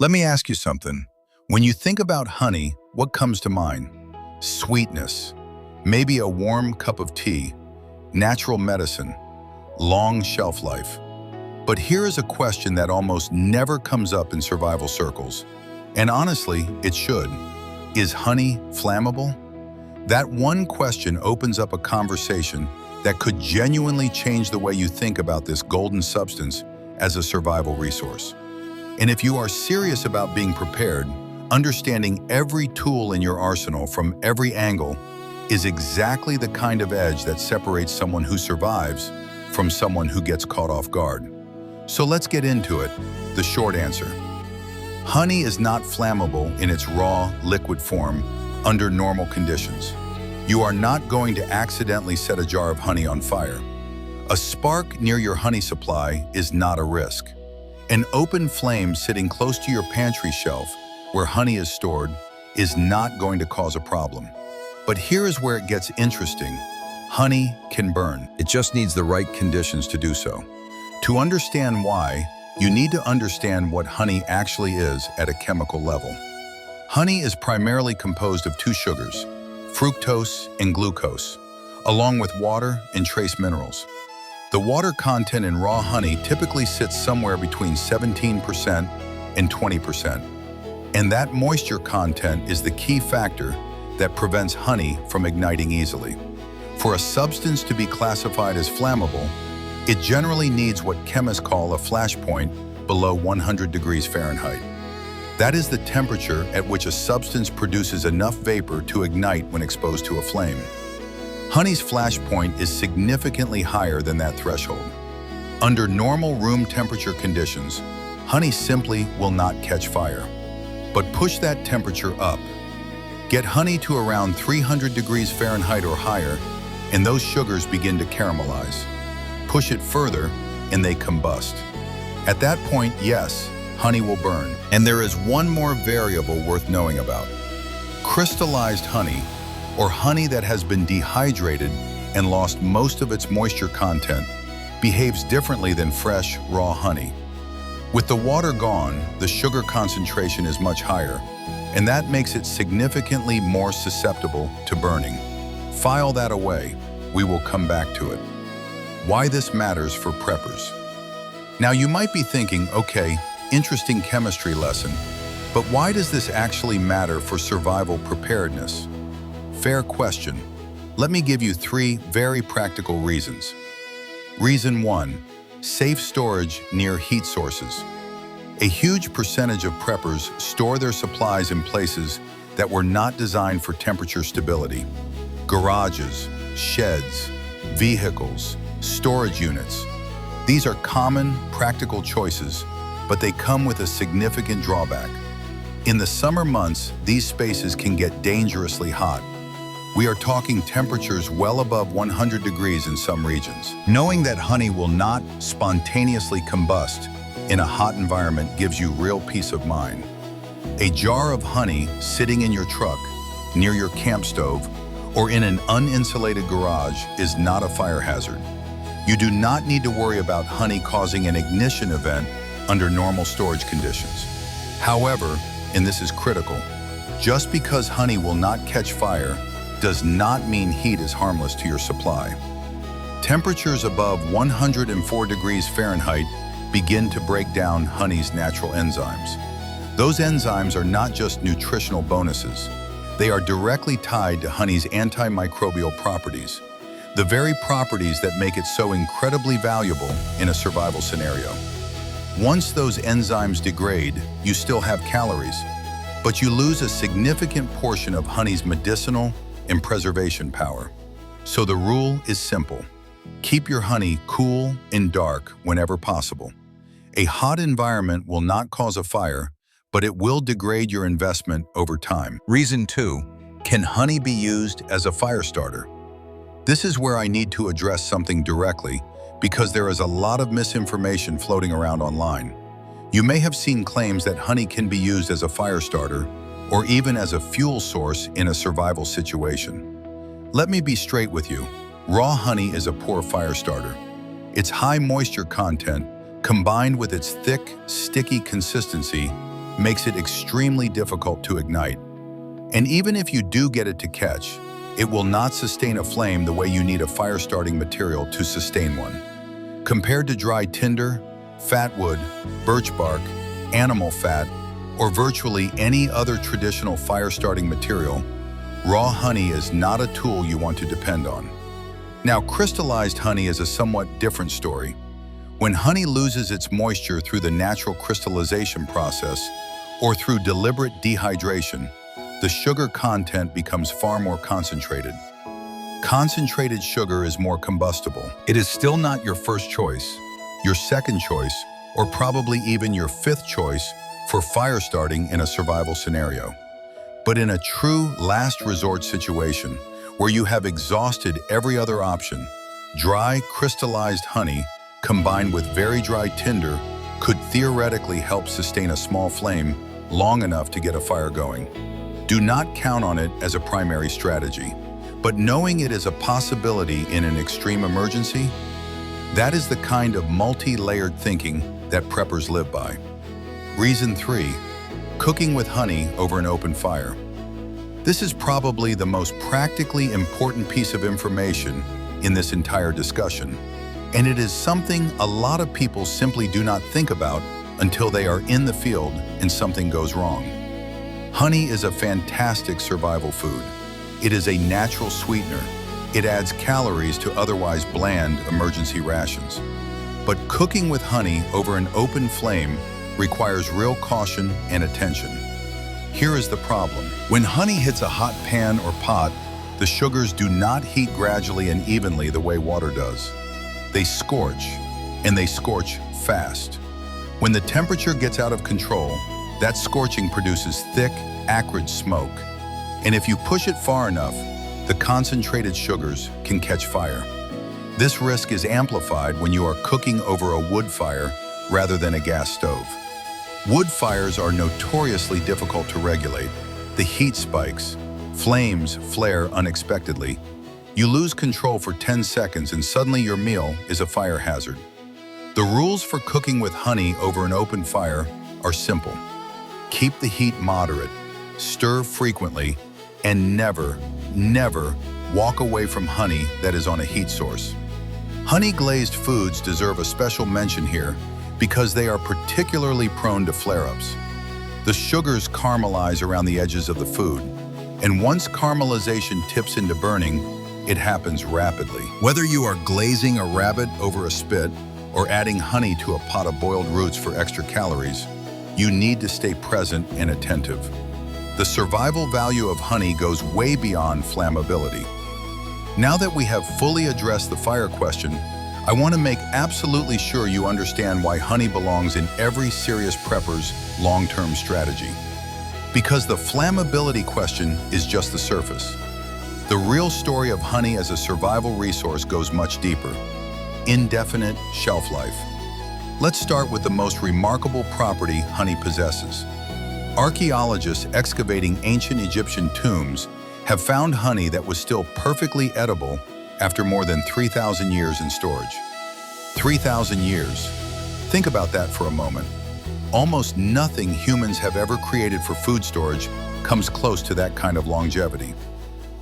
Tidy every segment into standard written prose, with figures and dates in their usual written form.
Let me ask you something. When you think about honey, what comes to mind? Sweetness, maybe a warm cup of tea, natural medicine, long shelf life. But here is a question that almost never comes up in survival circles. And honestly, it should. Is honey flammable? That one question opens up a conversation that could genuinely change the way you think about this golden substance as a survival resource. And if you are serious about being prepared, understanding every tool in your arsenal from every angle is exactly the kind of edge that separates someone who survives from someone who gets caught off guard. So let's get into it. The short answer. Honey is not flammable in its raw, liquid form under normal conditions. You are not going to accidentally set a jar of honey on fire. A spark near your honey supply is not a risk. An open flame sitting close to your pantry shelf where honey is stored is not going to cause a problem. But here is where it gets interesting. Honey can burn. It just needs the right conditions to do so. To understand why, you need to understand what honey actually is at a chemical level. Honey is primarily composed of two sugars, fructose and glucose, along with water and trace minerals. The water content in raw honey typically sits somewhere between 17% and 20%. And that moisture content is the key factor that prevents honey from igniting easily. For a substance to be classified as flammable, it generally needs what chemists call a flash point below 100 degrees Fahrenheit. That is the temperature at which a substance produces enough vapor to ignite when exposed to a flame. Honey's flash point is significantly higher than that threshold. Under normal room temperature conditions, honey simply will not catch fire. But push that temperature up. Get honey to around 300 degrees Fahrenheit or higher, and those sugars begin to caramelize. Push it further, and they combust. At that point, yes, honey will burn. And there is one more variable worth knowing about. Crystallized honey, or honey that has been dehydrated and lost most of its moisture content, behaves differently than fresh, raw honey. With the water gone, the sugar concentration is much higher, and that makes it significantly more susceptible to burning. File that away. We will come back to it. Why this matters for preppers. Now you might be thinking, okay, interesting chemistry lesson, but why does this actually matter for survival preparedness? Fair question. Let me give you 3 very practical reasons. Reason 1, safe storage near heat sources. A huge percentage of preppers store their supplies in places that were not designed for temperature stability. Garages, sheds, vehicles, storage units. These are common, practical choices, but they come with a significant drawback. In the summer months, these spaces can get dangerously hot. We are talking temperatures well above 100 degrees in some regions. Knowing that honey will not spontaneously combust in a hot environment gives you real peace of mind. A jar of honey sitting in your truck, near your camp stove, or in an uninsulated garage is not a fire hazard. You do not need to worry about honey causing an ignition event under normal storage conditions. However, and this is critical, just because honey will not catch fire does not mean heat is harmless to your supply. Temperatures above 104 degrees Fahrenheit begin to break down honey's natural enzymes. Those enzymes are not just nutritional bonuses. They are directly tied to honey's antimicrobial properties, the very properties that make it so incredibly valuable in a survival scenario. Once those enzymes degrade, you still have calories, but you lose a significant portion of honey's medicinal and preservation power. So the rule is simple. Keep your honey cool and dark whenever possible. A hot environment will not cause a fire, but it will degrade your investment over time. Reason 2, can honey be used as a fire starter? This is where I need to address something directly because there is a lot of misinformation floating around online. You may have seen claims that honey can be used as a fire starter or even as a fuel source in a survival situation. Let me be straight with you. Raw honey is a poor fire starter. Its high moisture content, combined with its thick, sticky consistency, makes it extremely difficult to ignite. And even if you do get it to catch, it will not sustain a flame the way you need a fire-starting material to sustain one. Compared to dry tinder, fat wood, birch bark, animal fat, or virtually any other traditional fire-starting material, raw honey is not a tool you want to depend on. Now, crystallized honey is a somewhat different story. When honey loses its moisture through the natural crystallization process or through deliberate dehydration, the sugar content becomes far more concentrated. Concentrated sugar is more combustible. It is still not your first choice, your second choice, or probably even your fifth choice for fire starting in a survival scenario. But in a true last resort situation, where you have exhausted every other option, dry, crystallized honey combined with very dry tinder could theoretically help sustain a small flame long enough to get a fire going. Do not count on it as a primary strategy, but knowing it is a possibility in an extreme emergency, that is the kind of multi-layered thinking that preppers live by. Reason 3, cooking with honey over an open fire. This is probably the most practically important piece of information in this entire discussion, and it is something a lot of people simply do not think about until they are in the field and something goes wrong. Honey is a fantastic survival food. It is a natural sweetener. It adds calories to otherwise bland emergency rations. But cooking with honey over an open flame requires real caution and attention. Here is the problem. When honey hits a hot pan or pot, the sugars do not heat gradually and evenly the way water does. They scorch, and they scorch fast. When the temperature gets out of control, that scorching produces thick, acrid smoke. And if you push it far enough, the concentrated sugars can catch fire. This risk is amplified when you are cooking over a wood fire rather than a gas stove. Wood fires are notoriously difficult to regulate. The heat spikes, flames flare unexpectedly. You lose control for 10 seconds and suddenly your meal is a fire hazard. The rules for cooking with honey over an open fire are simple. Keep the heat moderate, stir frequently, and never walk away from honey that is on a heat source. Honey-glazed foods deserve a special mention here because they are particularly prone to flare-ups. The sugars caramelize around the edges of the food, and once caramelization tips into burning, it happens rapidly. Whether you are glazing a rabbit over a spit or adding honey to a pot of boiled roots for extra calories, you need to stay present and attentive. The survival value of honey goes way beyond flammability. Now that we have fully addressed the fire question, I want to make absolutely sure you understand why honey belongs in every serious prepper's long-term strategy. Because the flammability question is just the surface. The real story of honey as a survival resource goes much deeper. Indefinite shelf life. Let's start with the most remarkable property honey possesses. Archaeologists excavating ancient Egyptian tombs have found honey that was still perfectly edible after more than 3,000 years in storage. 3,000 years. Think about that for a moment. Almost nothing humans have ever created for food storage comes close to that kind of longevity.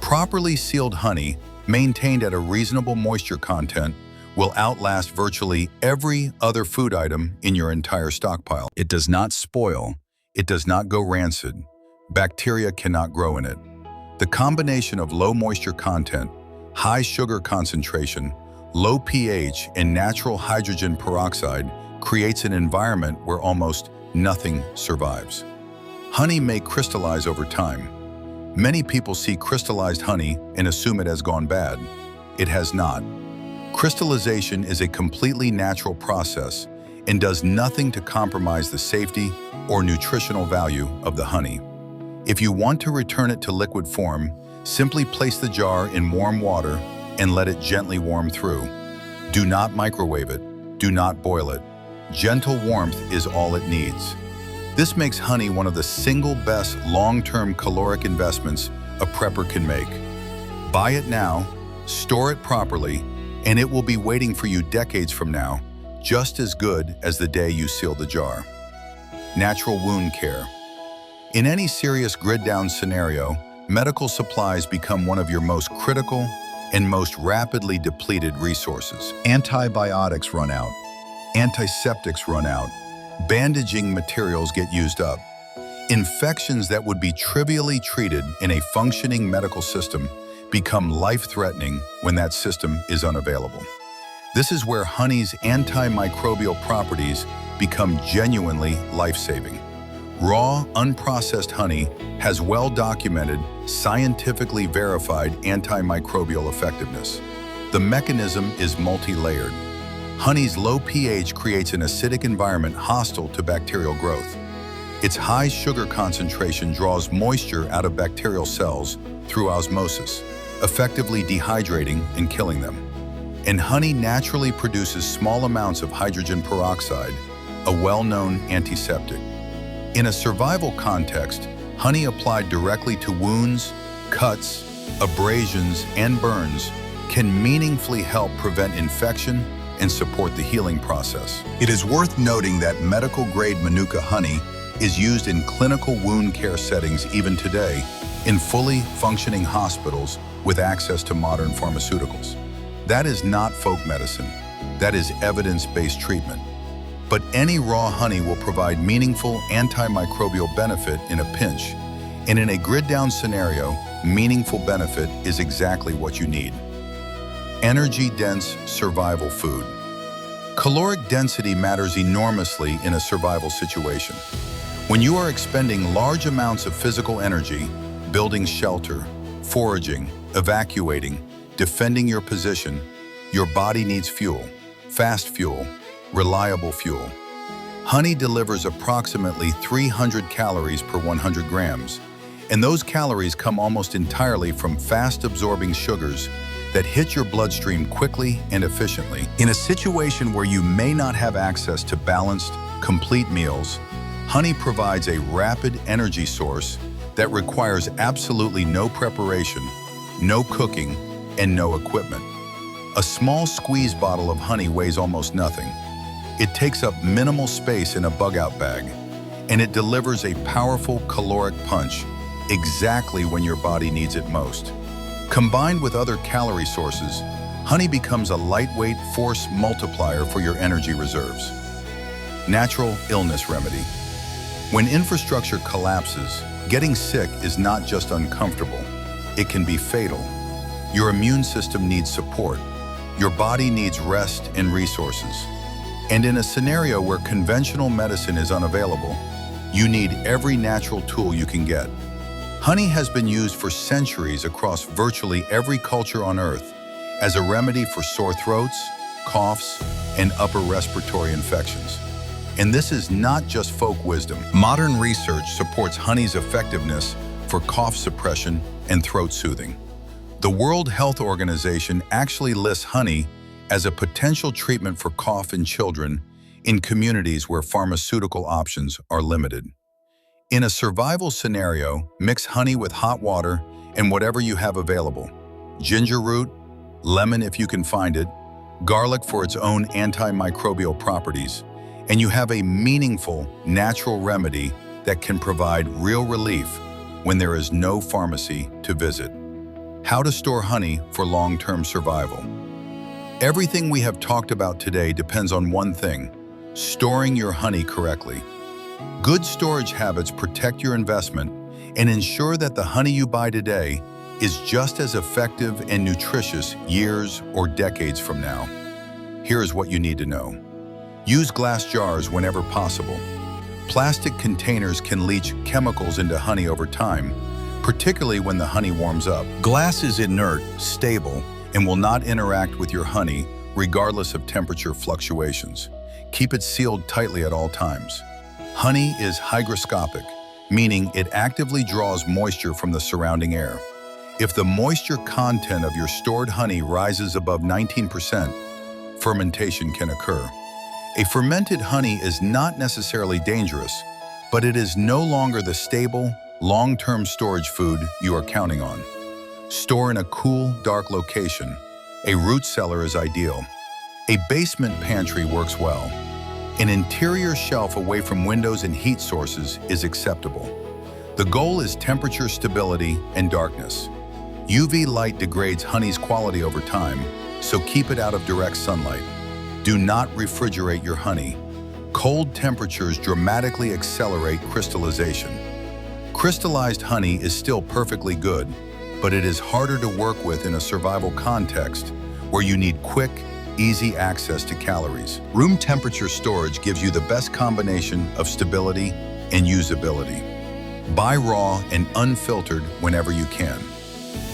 Properly sealed honey, maintained at a reasonable moisture content, will outlast virtually every other food item in your entire stockpile. It does not spoil. It does not go rancid. Bacteria cannot grow in it. The combination of low moisture content, high sugar concentration, low pH, and natural hydrogen peroxide creates an environment where almost nothing survives. Honey may crystallize over time. Many people see crystallized honey and assume it has gone bad. It has not. Crystallization is a completely natural process and does nothing to compromise the safety or nutritional value of the honey. If you want to return it to liquid form, simply place the jar in warm water and let it gently warm through. Do not microwave it. Do not boil it. Gentle warmth is all it needs. This makes honey one of the single best long-term caloric investments a prepper can make. Buy it now, store it properly, and it will be waiting for you decades from now, just as good as the day you sealed the jar. natural wound care. In any serious grid-down scenario, medical supplies become one of your most critical and most rapidly depleted resources. Antibiotics run out. Antiseptics run out. Bandaging materials get used up. Infections that would be trivially treated in a functioning medical system become life-threatening when that system is unavailable. This is where honey's antimicrobial properties become genuinely life-saving. Raw, unprocessed honey has well-documented, scientifically verified antimicrobial effectiveness. The mechanism is multi-layered. Honey's low pH creates an acidic environment hostile to bacterial growth. Its high sugar concentration draws moisture out of bacterial cells through osmosis, effectively dehydrating and killing them. And honey naturally produces small amounts of hydrogen peroxide, a well-known antiseptic. In a survival context, honey applied directly to wounds, cuts, abrasions, and burns can meaningfully help prevent infection and support the healing process. It is worth noting that medical-grade Manuka honey is used in clinical wound care settings even today, in fully functioning hospitals with access to modern pharmaceuticals. That is not folk medicine. That is evidence-based treatment. But any raw honey will provide meaningful antimicrobial benefit in a pinch. And in a grid-down scenario, meaningful benefit is exactly what you need. Energy-dense survival food. Caloric density matters enormously in a survival situation. When you are expending large amounts of physical energy, building shelter, foraging, evacuating, defending your position, your body needs fuel, fast fuel, reliable fuel. Honey delivers approximately 300 calories per 100 grams, and those calories come almost entirely from fast-absorbing sugars that hit your bloodstream quickly and efficiently. In a situation where you may not have access to balanced, complete meals, honey provides a rapid energy source that requires absolutely no preparation, no cooking, and no equipment. A small squeeze bottle of honey weighs almost nothing. It takes up minimal space in a bug-out bag, and it delivers a powerful caloric punch exactly when your body needs it most. Combined with other calorie sources, honey becomes a lightweight force multiplier for your energy reserves. Natural illness remedy. When infrastructure collapses, getting sick is not just uncomfortable, it can be fatal. Your immune system needs support. Your body needs rest and resources. And in a scenario where conventional medicine is unavailable, you need every natural tool you can get. Honey has been used for centuries across virtually every culture on Earth as a remedy for sore throats, coughs, and upper respiratory infections. And this is not just folk wisdom. Modern research supports honey's effectiveness for cough suppression and throat soothing. The World Health Organization actually lists honey as a potential treatment for cough in children in communities where pharmaceutical options are limited. In a survival scenario, mix honey with hot water and whatever you have available. Ginger root, lemon if you can find it, garlic for its own antimicrobial properties, and you have a meaningful, natural remedy that can provide real relief when there is no pharmacy to visit. How to store honey for long-term survival. Everything we have talked about today depends on one thing: storing your honey correctly. Good storage habits protect your investment and ensure that the honey you buy today is just as effective and nutritious years or decades from now. Here is what you need to know. Use glass jars whenever possible. Plastic containers can leach chemicals into honey over time, particularly when the honey warms up. Glass is inert, stable, and will not interact with your honey regardless of temperature fluctuations. Keep it sealed tightly at all times. Honey is hygroscopic, meaning it actively draws moisture from the surrounding air. If the moisture content of your stored honey rises above 19%, fermentation can occur. A fermented honey is not necessarily dangerous, but it is no longer the stable, long-term storage food you are counting on. Store in a cool, dark location. A root cellar is ideal. A basement pantry works well. An interior shelf away from windows and heat sources is acceptable. The goal is temperature stability and darkness. UV light degrades honey's quality over time, so keep it out of direct sunlight. Do not refrigerate your honey. Cold temperatures dramatically accelerate crystallization. Crystallized honey is still perfectly good, but it is harder to work with in a survival context where you need quick, easy access to calories. Room temperature storage gives you the best combination of stability and usability. Buy raw and unfiltered whenever you can.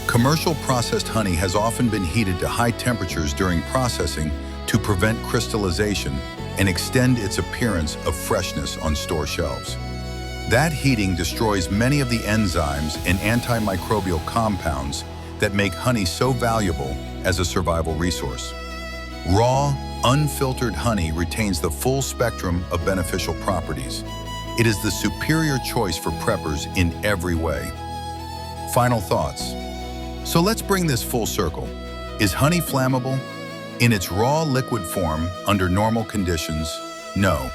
Commercial processed honey has often been heated to high temperatures during processing to prevent crystallization and extend its appearance of freshness on store shelves. That heating destroys many of the enzymes and antimicrobial compounds that make honey so valuable as a survival resource. Raw, unfiltered honey retains the full spectrum of beneficial properties. It is the superior choice for preppers in every way. Final thoughts. So let's bring this full circle. Is honey flammable? In its raw liquid form, under normal conditions, no.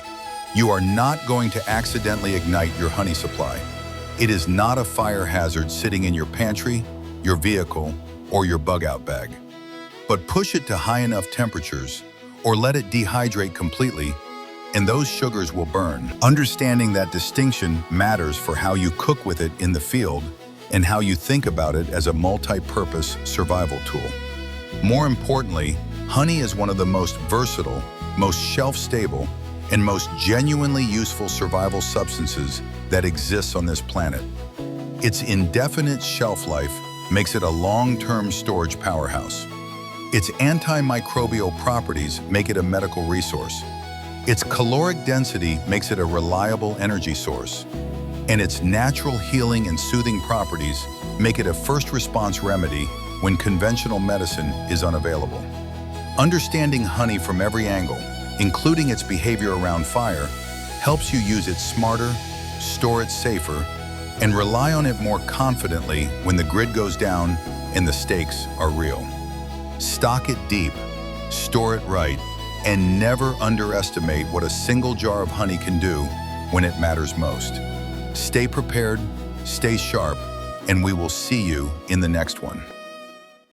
You are not going to accidentally ignite your honey supply. It is not a fire hazard sitting in your pantry, your vehicle, or your bug-out bag. But push it to high enough temperatures, or let it dehydrate completely, and those sugars will burn. Understanding that distinction matters for how you cook with it in the field and how you think about it as a multi-purpose survival tool. More importantly, honey is one of the most versatile, most shelf-stable, and most genuinely useful survival substances that exists on this planet. Its indefinite shelf life makes it a long-term storage powerhouse. Its antimicrobial properties make it a medical resource. Its caloric density makes it a reliable energy source. And its natural healing and soothing properties make it a first response remedy when conventional medicine is unavailable. Understanding honey from every angle, including its behavior around fire, helps you use it smarter, store it safer, and rely on it more confidently when the grid goes down and the stakes are real. Stock it deep, store it right, and never underestimate what a single jar of honey can do when it matters most. Stay prepared, stay sharp, and we will see you in the next one.